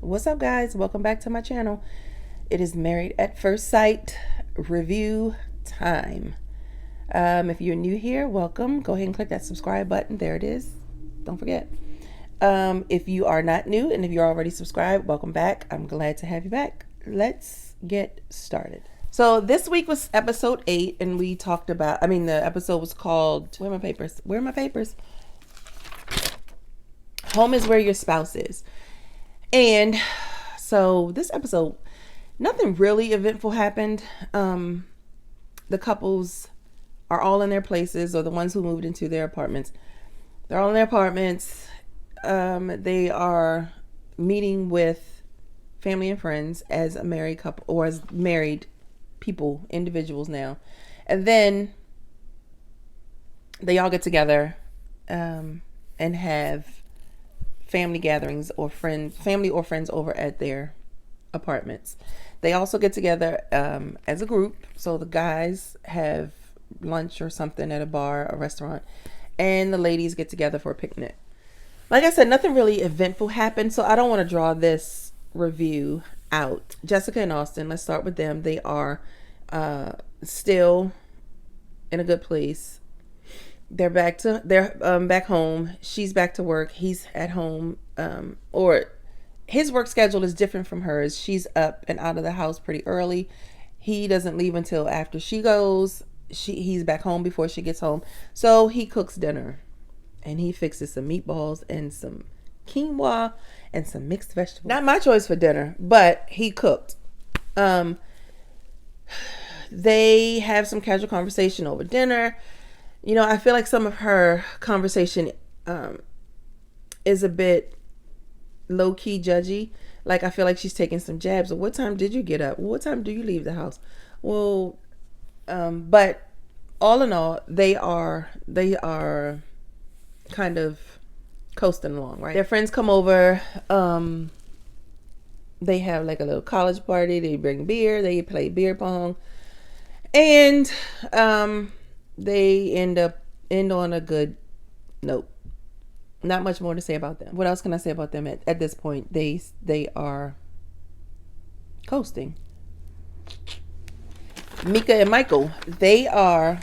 What's up, guys? Welcome back to my channel. It is Married at First Sight review time. If you're new here, welcome. Go ahead and click that subscribe button. There it is. Don't forget. If you are not new and if you're already subscribed, welcome back. I'm glad to have you back. Let's get started. So this week was episode 8, and we talked about, the episode was called, where are my papers? Where are my papers? Home is where your spouse is. And so this episode, nothing really eventful happened. The couples are all in their places, or the ones who moved into their apartments. They're all in their apartments. They are meeting with family and friends as a married couple, or as married people, individuals now. And then they all get together and have family gatherings or family or friends over at their apartments. They also get together as a group. So the guys have lunch or something at a bar, a restaurant, and the ladies get together for a picnic. Like I said, nothing really eventful happened, so I don't want to draw this review out. Jessica and Austin, let's start with them. They are still in a good place. They're back home. She's back to work. He's at home. Or his work schedule is different from hers. She's up and out of the house pretty early. He doesn't leave until after she goes. He's back home before she gets home. So he cooks dinner. And he fixes some meatballs and some quinoa and some mixed vegetables. Not my choice for dinner, but he cooked. They have some casual conversation over dinner. You know, I feel like some of her conversation is a bit low-key judgy. Like, I feel like she's taking some jabs. What time did you get up? What time do you leave the house? Well, but all in all, they are kind of coasting along, right? Their friends come over. They have like a little college party. They bring beer. They play beer pong. And they end on a good note. Not much more to say about them. What else can I say about them at this point? They are coasting. Mika and Michael, they are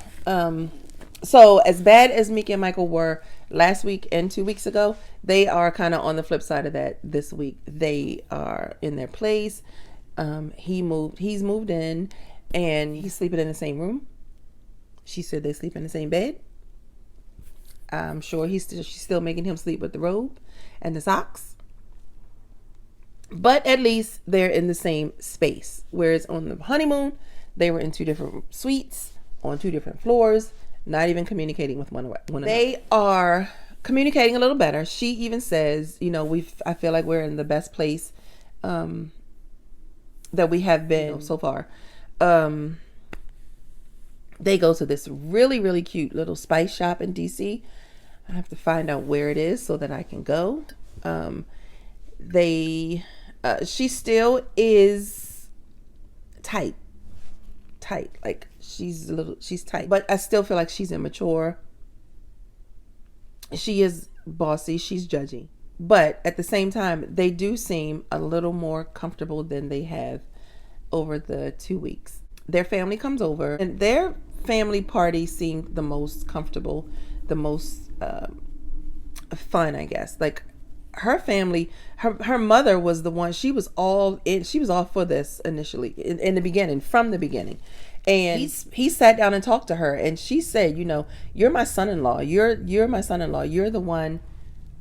so as bad as Mika and Michael were last week and 2 weeks ago, they are kind of on the flip side of that this week. They are in their place. He's moved in, and he's sleeping in the same room. She said they sleep in the same bed. I'm sure she's still making him sleep with the robe and the socks. But at least they're in the same space. Whereas on the honeymoon, they were in 2 different suites on 2 different floors, not even communicating with one another. They are communicating a little better. She even says, you know, I feel like we're in the best place that we have been so far. They go to this really, really cute little spice shop in DC. I have to find out where it is so that I can go. She still is tight. Like she's tight, but I still feel like she's immature. She is bossy. She's judgy. But at the same time, they do seem a little more comfortable than they have over the 2 weeks. Their family comes over, and their family party seemed the most comfortable, the most fun, I guess. Like her family, her mother was the one. She was all for this initially in the beginning, from the beginning. And he sat down and talked to her, and she said, you know, you're my son-in-law. You're my son-in-law. You're the one.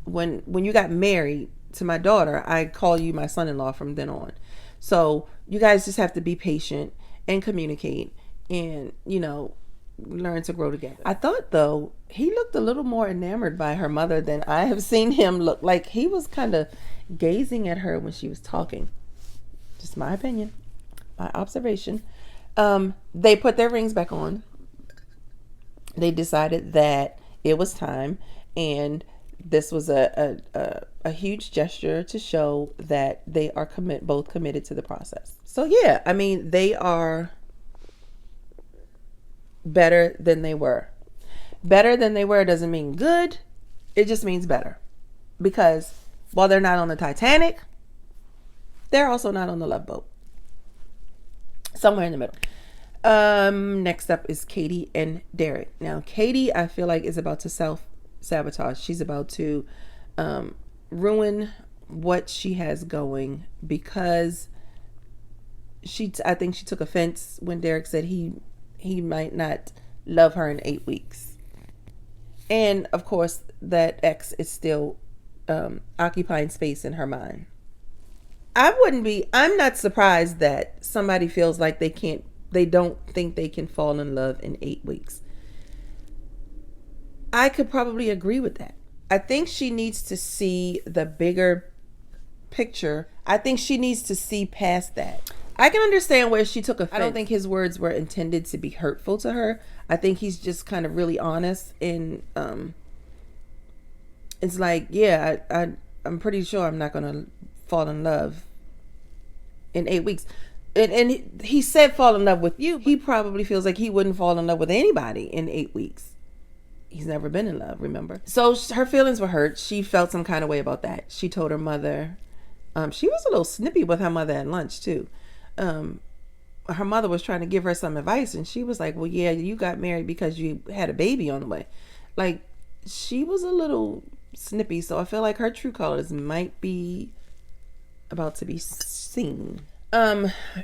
When you got married to my daughter, I call you my son-in-law from then on. So you guys just have to be patient and communicate, and you know, learn to grow together. I thought though he looked a little more enamored by her mother than I have seen him look. Like he was kind of gazing at her when she was talking. Just my opinion, my observation. They put their rings back on. They decided that it was time, and this was a huge gesture to show that they are both committed to the process. So yeah, I mean, they are better than they were. Better than they were doesn't mean good. It just means better. Because while they're not on the Titanic, They're also not on the love boat. Somewhere in the middle. Next up is Katie and Derek. Now, Katie, I feel like, is about to self-sabotage. She's about to ruin what she has going because I think she took offense when Derek said he might not love her in 8 weeks. And of course, that ex is still occupying space in her mind. I'm not surprised that somebody feels like they don't think they can fall in love in 8 weeks. I could probably agree with that. I think she needs to see the bigger picture. I think she needs to see past that. I can understand where she took offense. I don't think his words were intended to be hurtful to her. I think he's just kind of really honest, and it's like, yeah, I'm pretty sure I'm not gonna fall in love in 8 weeks. And he said fall in love with you. He probably feels like he wouldn't fall in love with anybody in 8 weeks. He's never been in love, remember? So her feelings were hurt. She felt some kind of way about that. She told her mother. She was a little snippy with her mother at lunch too. Her mother was trying to give her some advice, and she was like, well, yeah, you got married because you had a baby on the way. Like, she was a little snippy. So I feel like her true colors might be about to be seen.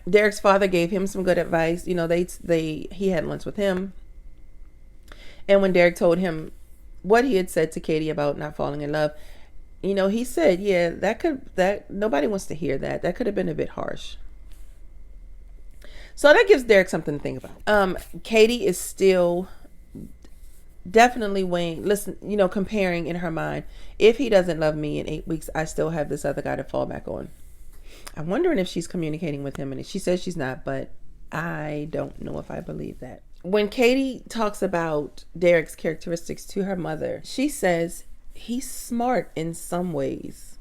Derek's father gave him some good advice. You know, he had lunch with him. And when Derek told him what he had said to Katie about not falling in love, you know, he said, yeah, that nobody wants to hear that. That could have been a bit harsh. So that gives Derek something to think about. Katie is still definitely comparing in her mind, if he doesn't love me in 8 weeks, I still have this other guy to fall back on. I'm wondering if she's communicating with him, and she says she's not, but I don't know if I believe that. When Katie talks about Derek's characteristics to her mother, she says he's smart in some ways.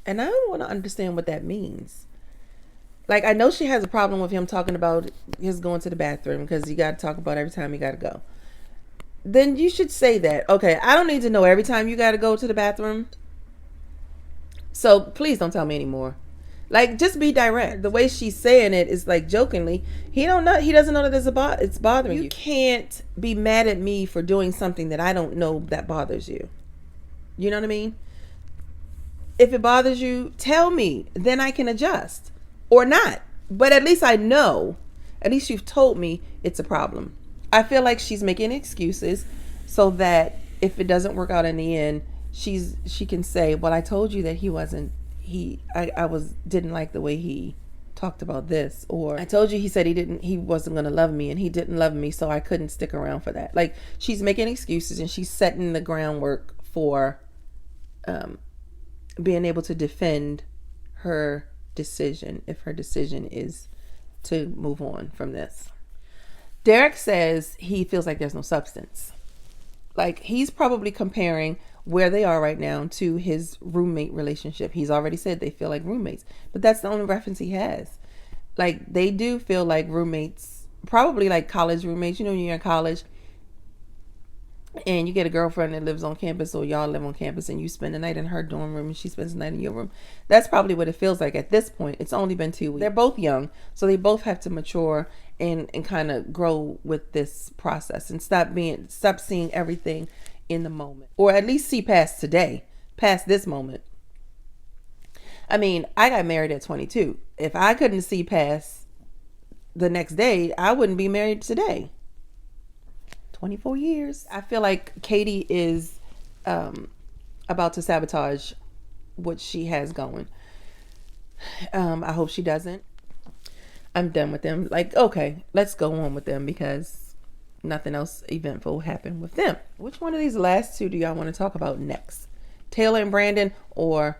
And I don't want to understand what that means. Like, I know she has a problem with him talking about his going to the bathroom because you got to talk about every time you got to go. Then you should say that. Okay, I don't need to know every time you got to go to the bathroom. So please don't tell me anymore. Like, just be direct. The way she's saying it is like jokingly. He doesn't know that it's bothering you. You can't be mad at me for doing something that I don't know that bothers you. You know what I mean? If it bothers you, tell me. Then I can adjust. Or not. But at least I know. At least you've told me it's a problem. I feel like she's making excuses so that if it doesn't work out in the end, she can say, well, I told you that I didn't like the way he talked about this, or I told you he wasn't going to love me, and he didn't love me, so I couldn't stick around for that. Like, she's making excuses, and she's setting the groundwork for being able to defend her decision if her decision is to move on from this. Derek says he feels like there's no substance. Like, he's probably comparing where they are right now to his roommate relationship. He's already said they feel like roommates, but that's the only reference he has. Like, they do feel like roommates, probably like college roommates. You know, when you're in college and you get a girlfriend that lives on campus, or y'all live on campus, and you spend the night in her dorm room and she spends the night in your room. That's probably what it feels like at this point. It's only been 2 weeks. They're both young, so they both have to mature and kind of grow with this process and stop seeing everything in the moment, or at least see past today, past this moment. I mean, I got married at 22. If I couldn't see past the next day, I wouldn't be married today. 24 years. I feel like Katie is about to sabotage what she has going. I hope she doesn't. I'm done with them. Like, okay, let's go on with them because nothing else eventful happened with them. Which one of these last two do y'all want to talk about next? Taylor and Brandon, or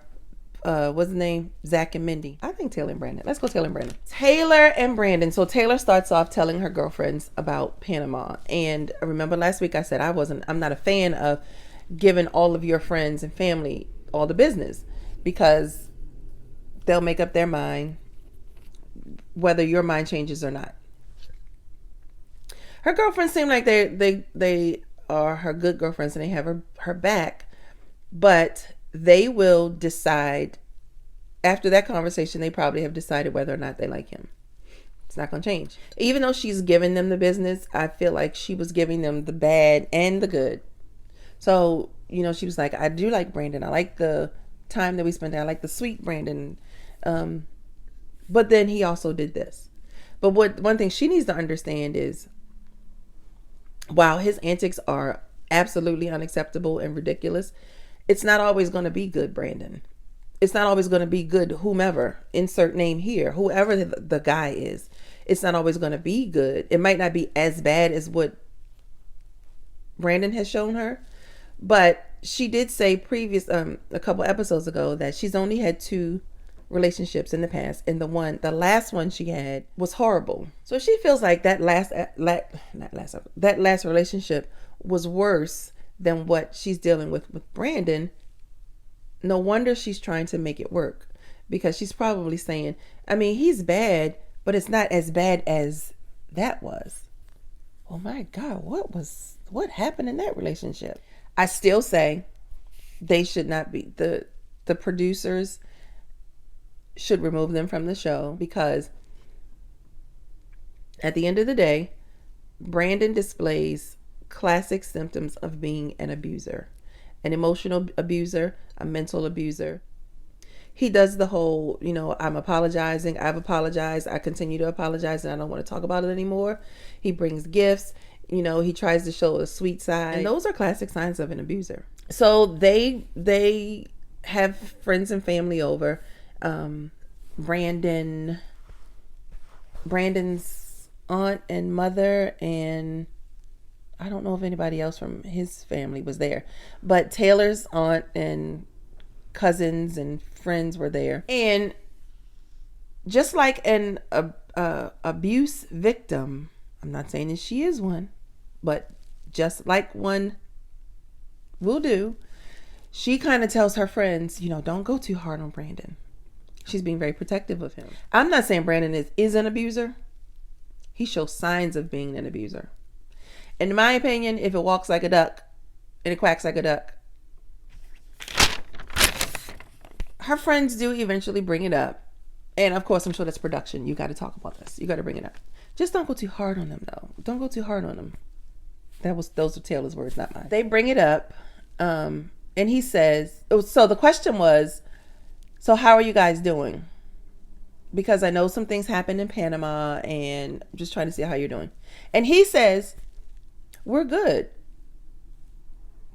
what's the name? Zach and Mindy. I think Taylor and Brandon. Let's go Taylor and Brandon. Taylor and Brandon. So Taylor starts off telling her girlfriends about Panama. And remember last week I said I'm not a fan of giving all of your friends and family all the business, because they'll make up their mind whether your mind changes or not. Her girlfriends seem like they are her good girlfriends and they have her back, but they will decide after that conversation, they probably have decided whether or not they like him. It's not going to change. Even though she's giving them the business, I feel like she was giving them the bad and the good. So, you know, she was like, I do like Brandon. I like the time that we spent there. I like the sweet Brandon. But then he also did this. But one thing she needs to understand is, while his antics are absolutely unacceptable and ridiculous, it's not always going to be good Brandon. It's not always going to be good whomever, insert name here, whoever the guy is. It's not always going to be good. It might not be as bad as what Brandon has shown her. But she did say a couple episodes ago that she's only had 2 relationships in the past, and the last one she had was horrible. So she feels like that last relationship was worse than what she's dealing with Brandon. No wonder she's trying to make it work, because she's probably saying, I mean, he's bad, but it's not as bad as that was. Oh my God, what happened in that relationship? I still say they should not be, the producers should remove them from the show, because at the end of the day, Brandon displays classic symptoms of being an abuser, an emotional abuser, a mental abuser. He does the whole, you know, I'm apologizing, I've apologized, I continue to apologize, and I don't want to talk about it anymore. He brings gifts, you know, he tries to show a sweet side, and those are classic signs of an abuser. So they have friends and family over. Brandon's aunt and mother, and I don't know if anybody else from his family was there, but Taylor's aunt and cousins and friends were there. And just like an abuse victim, I'm not saying that she is one, but just like one will do, she kind of tells her friends, you know, don't go too hard on Brandon. She's being very protective of him. I'm not saying Brandon is an abuser. He shows signs of being an abuser. In my opinion, if it walks like a duck and it quacks like a duck, her friends do eventually bring it up. And of course, I'm sure that's production. You got to talk about this. You got to bring it up. Just don't go too hard on them, though. Don't go too hard on them. Those are Taylor's words, not mine. They bring it up. And he says, so the question was, so how are you guys doing? Because I know some things happened in Panama, and I'm just trying to see how you're doing. And he says, we're good.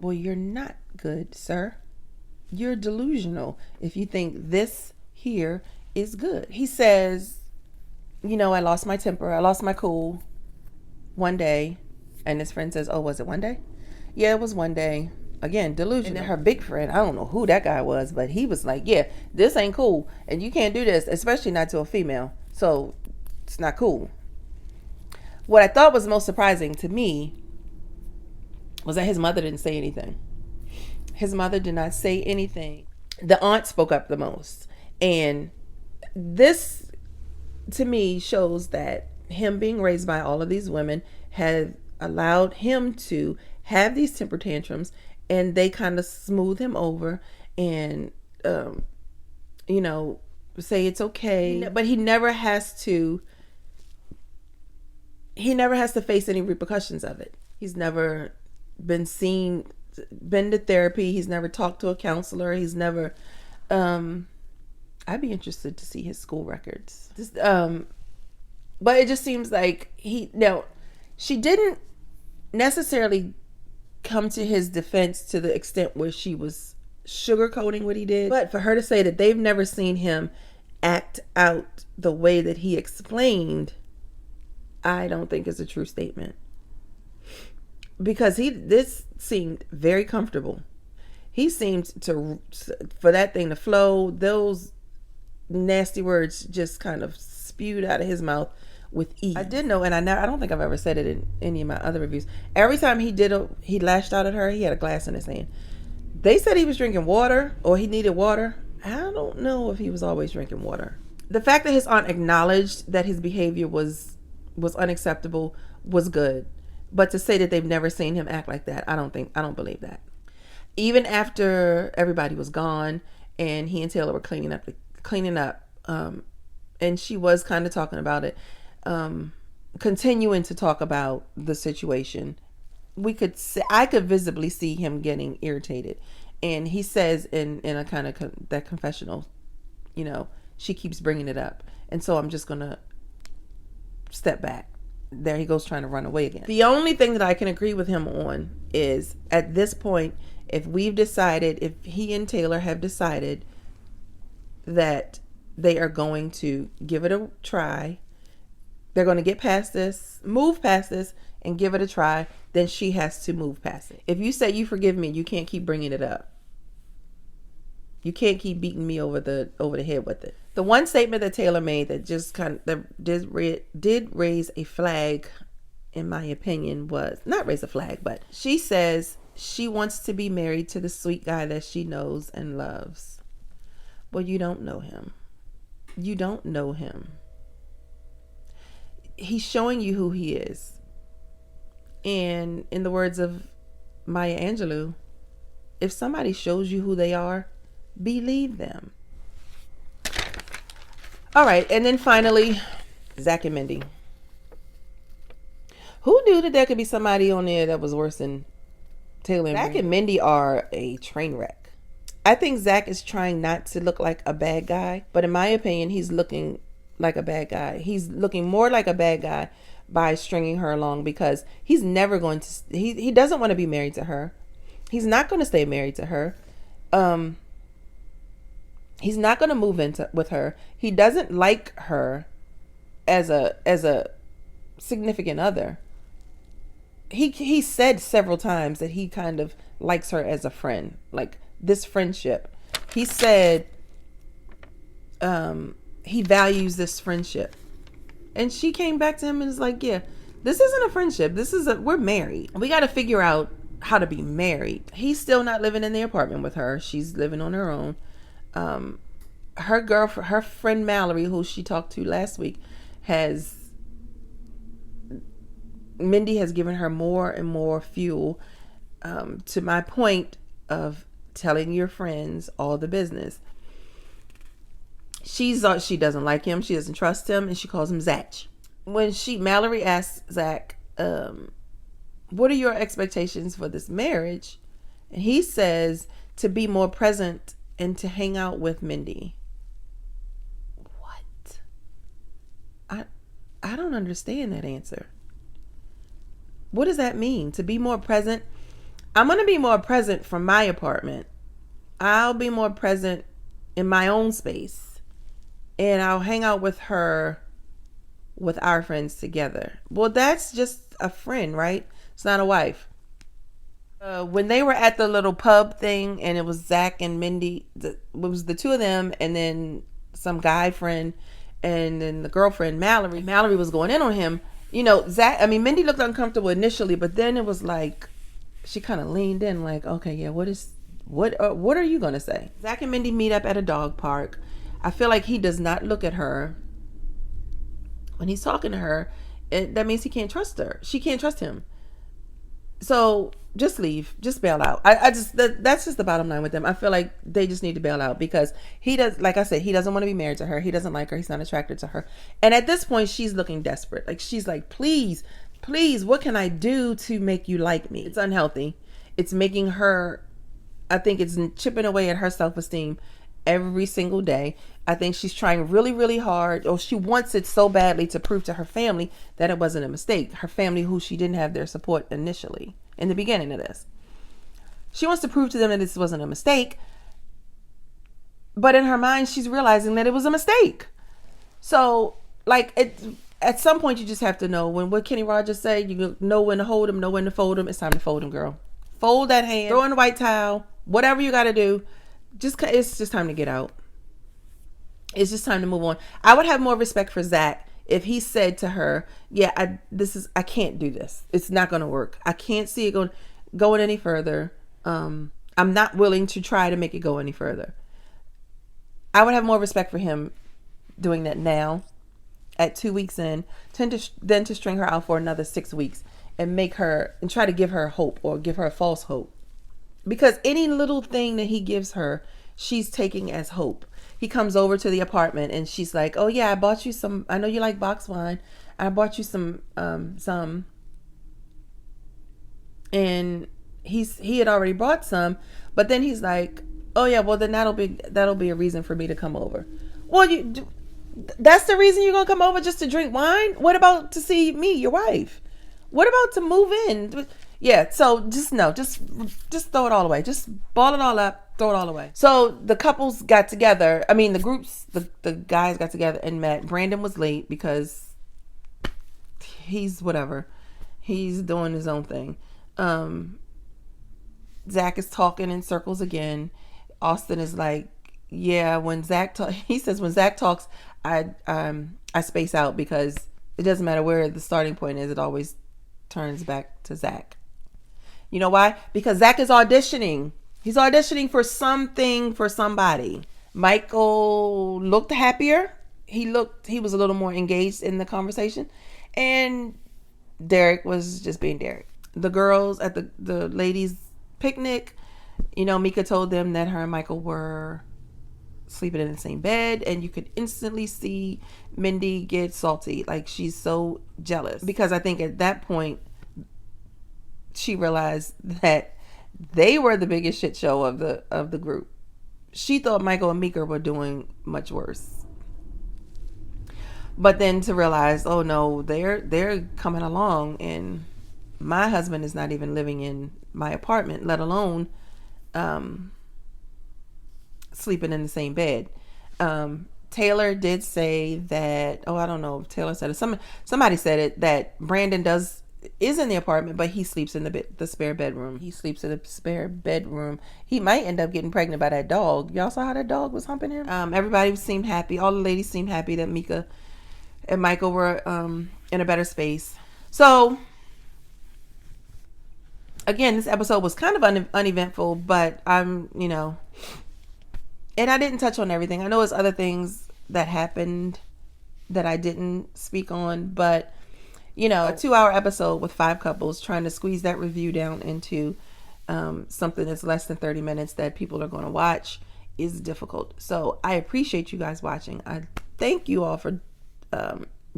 Well, you're not good, sir. You're delusional if you think this here is good. He says, you know, I lost my temper. I lost my cool one day. And his friend says, oh, was it one day? Yeah, it was one day. Again, delusional. And then her big friend, I don't know who that guy was, but he was like, yeah, this ain't cool. And you can't do this, especially not to a female. So it's not cool. What I thought was most surprising to me was that his mother didn't say anything. His mother did not say anything. The aunt spoke up the most. And this, to me, shows that him being raised by all of these women have allowed him to have these temper tantrums, and they kind of smooth him over and, you know, say it's okay. But he never has to face any repercussions of it. He's never been to therapy. He's never talked to a counselor. He's never, I'd be interested to see his school records. But it just seems like she didn't necessarily come to his defense to the extent where she was sugarcoating what he did. But for her to say that they've never seen him act out the way that he explained, I don't think is a true statement. Because this seemed very comfortable. He seemed for that thing to flow. Those nasty words just kind of spewed out of his mouth with ease. I did know, and I don't think I've ever said it in any of my other reviews. Every time he lashed out at her, he had a glass in his hand. They said he was drinking water, or he needed water. I don't know if he was always drinking water. The fact that his aunt acknowledged that his behavior was unacceptable was good. But to say that they've never seen him act like that, I don't believe that. Even after everybody was gone and he and Taylor were cleaning up cleaning up, and she was kind of talking about it, continuing to talk about the situation. I could visibly see him getting irritated, and he says in a kind of that confessional, she keeps bringing it up, and so I'm just gonna step back. There he goes, trying to run away again. The only thing that I can agree with him on is, at this point, if he and Taylor have decided that they are going to give it a try, they're going to get past this, move past this, and give it a try, then she has to move past it. If you say you forgive me, you can't keep bringing it up. You can't keep beating me over the head with it. The one statement that Taylor made that just did raise a flag, in my opinion, was not raise a flag, but she says she wants to be married to the sweet guy that she knows and loves. Well, you don't know him. You don't know him. He's showing you who he is. And in the words of Maya Angelou, if somebody shows you who they are, believe them. All right, and then finally, Zach and Mindy. Who knew that there could be somebody on there that was worse than Taylor? Zach and Mindy are a train wreck. I think Zach is trying not to look like a bad guy, but in my opinion, he's looking like a bad guy. He's looking more like a bad guy by stringing her along, because he's never going to. He doesn't want to be married to her. He's not going to stay married to her. He's not going to move with her. He doesn't like her as a significant other. He said several times that he kind of likes her as a friend, like this friendship. He said he values this friendship, and she came back to him and is like, yeah, this isn't a friendship. We're married. We got to figure out how to be married. He's still not living in the apartment with her. She's living on her own. Her friend Mallory, who she talked to last week, Mindy has given her more and more fuel, to my point of telling your friends all the business. She doesn't like him. She doesn't trust him, and she calls him Zach. When Mallory asks Zach, what are your expectations for this marriage? And he says to be more present and to hang out with Mindy. What? I don't understand that answer. What does that mean? To be more present? I'm going to be more present from my apartment. I'll be more present in my own space. And I'll hang out with her, with our friends together. Well, that's just a friend, right? It's not a wife. When they were at the little pub thing, and it was Zach and Mindy, it was the two of them, and then some guy friend, and then the girlfriend Mallory. Mallory was going in on him. Mindy looked uncomfortable initially, but then it was like she kind of leaned in, like, okay, yeah, what are you gonna say? Zach and Mindy meet up at a dog park. I feel like he does not look at her when he's talking to her. That means he can't trust her. She can't trust him. So just leave, just bail out. That's just the bottom line with them. I feel like they just need to bail out, because he like I said, he doesn't want to be married to her. He doesn't like her. He's not attracted to her. And at this point, she's looking desperate. Like, she's like, please, what can I do to make you like me? It's unhealthy. It's making her, I think it's chipping away at her self-esteem every single day. I think she's trying really, really hard, or she wants it so badly to prove to her family that it wasn't a mistake. Her family, who she didn't have their support initially in the beginning of this. She wants to prove to them that this wasn't a mistake. But in her mind, she's realizing that it was a mistake. So, at some point, you just have to know what Kenny Rogers say. You know when to hold him, know when to fold him. It's time to fold him, girl. Fold that hand, throw in the white towel, whatever you got to do. It's just time to get out. It's just time to move on. I would have more respect for Zach if he said to her, yeah, I can't do this. It's not going to work. I can't see it going any further. I'm not willing to try to make it go any further. I would have more respect for him doing that now at 2 weeks in, than to string her out for another 6 weeks and try to give her hope, or give her a false hope. Because any little thing that he gives her, she's taking as hope. he comes over to the apartment and she's like, oh yeah, I bought you some, I know you like box wine, I bought you some, and he had already brought some, but then he's like, oh yeah, well then that'll be a reason for me to come over. Well, that's the reason you're gonna come over, just to drink wine? What about to see me, your wife? What about to move in? Yeah, so just throw it all away. Just ball it all up, throw it all away. So the couples got together. I mean, the guys got together and met. Brandon was late because he's whatever. He's doing his own thing. Zach is talking in circles again. Austin is like, yeah, he says when Zach talks, I space out because it doesn't matter where the starting point is, it always turns back to Zach. You know why? Because Zach is auditioning. He's auditioning for something, for somebody. Michael looked happier. He was a little more engaged in the conversation. And Derek was just being Derek. The girls at the ladies' picnic, MEKA told them that her and Michael were sleeping in the same bed, and you could instantly see Mindy get salty. Like, she's so jealous, because I think at that point she realized that they were the biggest shit show of the group. She thought Michael and MEKA were doing much worse, but then to realize, oh no, they're coming along, and my husband is not even living in my apartment, let alone sleeping in the same bed. Taylor did say that, I don't know if Taylor said it, somebody said it, that Brandon is in the apartment, but he sleeps in the spare bedroom. He sleeps in the spare bedroom. He might end up getting pregnant by that dog. Y'all saw how that dog was humping him? Everybody seemed happy. All the ladies seemed happy that MEKA and Michael were in a better space. So again, this episode was kind of uneventful, but and I didn't touch on everything. I know there's other things that happened that I didn't speak on, but a 2-hour episode with 5 couples, trying to squeeze that review down into something that's less than 30 minutes that people are going to watch is difficult. So I appreciate you guys watching. I thank you all for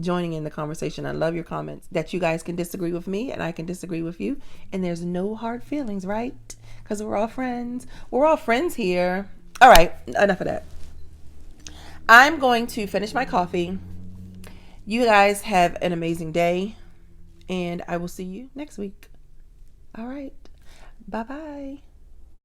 joining in the conversation. I love your comments, that you guys can disagree with me and I can disagree with you, and there's no hard feelings, right? Because we're all friends. We're all friends here. All right, enough of that. I'm going to finish my coffee. You guys have an amazing day, and I will see you next week. All right, bye-bye.